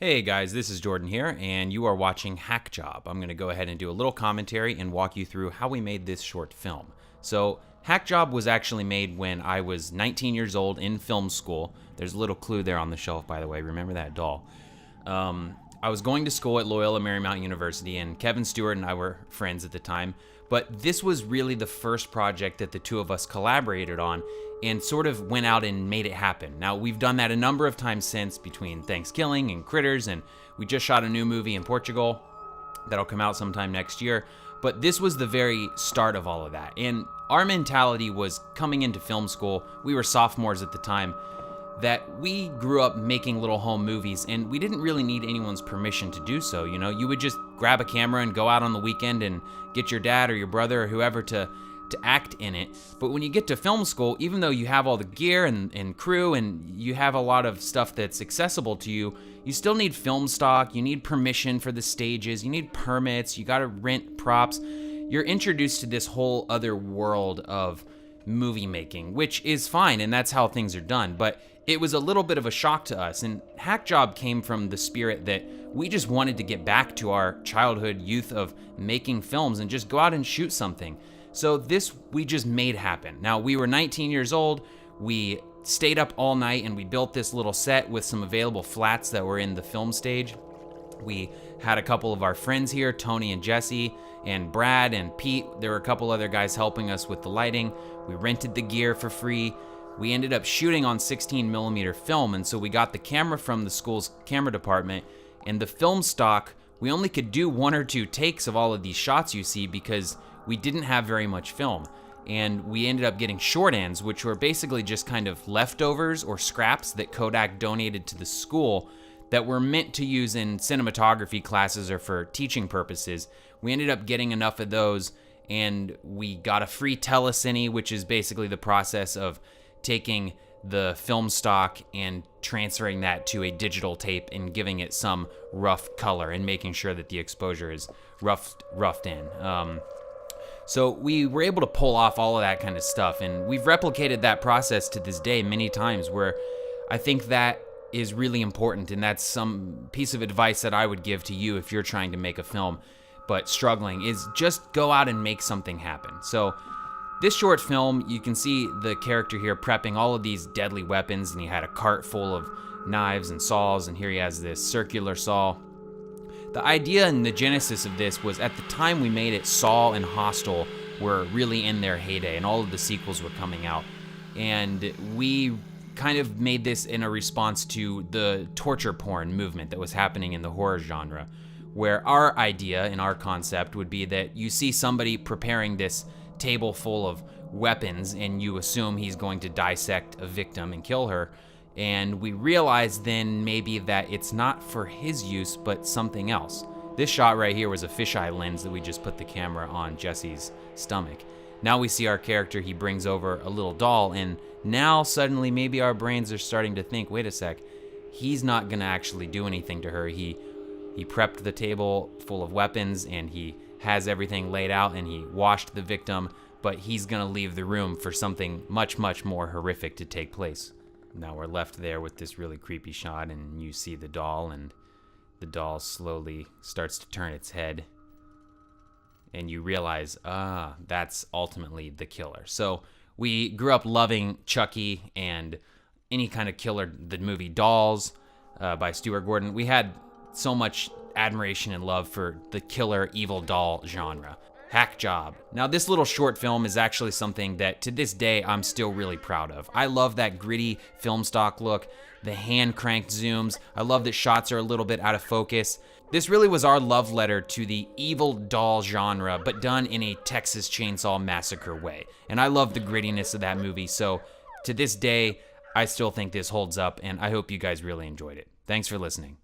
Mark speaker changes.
Speaker 1: Hey guys, this is Jordan here, and you are watching Hackjob. I'm going to go ahead and do a little commentary and walk you through how we made this short film. So, Hackjob was actually made when I was 19 years old in film school. There's a little clue there on the shelf, by the way. Remember that doll. I was going to school at Loyola Marymount University, and Kevin Stewart and I were friends at the time. But this was really the first project that the two of us collaborated on and sort of went out and made it happen. Now, we've done that a number of times since between Thanksgiving and Critters, and we just shot a new movie in Portugal that'll come out sometime next year. But this was the very start of all of that. And our mentality was coming into film school, we were sophomores at the time, that we grew up making little home movies and we didn't really need anyone's permission to do so. You know, you would just grab a camera and go out on the weekend and get your dad or your brother or whoever to act in it. But when you get to film school, even though you have all the gear and crew and you have a lot of stuff that's accessible to you, you still need film stock, you need permission for the stages, you need permits, you gotta rent props. You're introduced to this whole other world of movie making, which is fine, and that's how things are done. But it was a little bit of a shock to us, and Hackjob came from the spirit that we just wanted to get back to our childhood youth of making films and just go out and shoot something. So this we just made happen. Now, we were 19 years old, we stayed up all night and we built this little set with some available flats that were in the film stage. We had a couple of our friends here, Tony and Jesse, and Brad and Pete. There were a couple other guys helping us with the lighting. We rented the gear for free. We ended up shooting on 16mm film, and so we got the camera from the school's camera department, and the film stock, we only could do 1 or 2 takes of all of these shots you see because we didn't have very much film. And we ended up getting short ends, which were basically just kind of leftovers or scraps that Kodak donated to the school that were meant to use in cinematography classes or for teaching purposes. We ended up getting enough of those, and we got a free telecine, which is basically the process of taking the film stock and transferring that to a digital tape and giving it some rough color and making sure that the exposure is roughed in. So we were able to pull off all of that kind of stuff, and we've replicated that process to this day many times, where I think that is really important, and that's some piece of advice that I would give to you if you're trying to make a film but struggling, is just go out and make something happen. So this short film, you can see the character here prepping all of these deadly weapons, and he had a cart full of knives and saws, and here he has this circular saw. The idea and the genesis of this was, at the time we made it, Saw and Hostel were really in their heyday, and all of the sequels were coming out. And we kind of made this in a response to the torture porn movement that was happening in the horror genre, where our idea and our concept would be that you see somebody preparing this table full of weapons and you assume he's going to dissect a victim and kill her, and we realized then maybe that it's not for his use but something else. This shot right here was a fisheye lens that we just put the camera on Jesse's stomach. Now we see our character, he brings over a little doll, and now suddenly maybe our brains are starting to think, wait a sec, he's not gonna actually do anything to her. He prepped the table full of weapons and he has everything laid out and he washed the victim, but he's gonna leave the room for something much, much more horrific to take place. Now we're left there with this really creepy shot, and you see the doll, and the doll slowly starts to turn its head, and you realize, that's ultimately the killer. So we grew up loving Chucky and any kind of killer, the movie Dolls by Stuart Gordon. We had so much admiration and love for the killer evil doll genre. Hackjob. Now, this little short film is actually something that to this day I'm still really proud of. I love that gritty film stock look, the hand cranked zooms. I love that shots are a little bit out of focus. This really was our love letter to the evil doll genre, but done in a Texas Chainsaw Massacre way. And I love the grittiness of that movie, so to this day, I still think this holds up, and I hope you guys really enjoyed it. Thanks for listening.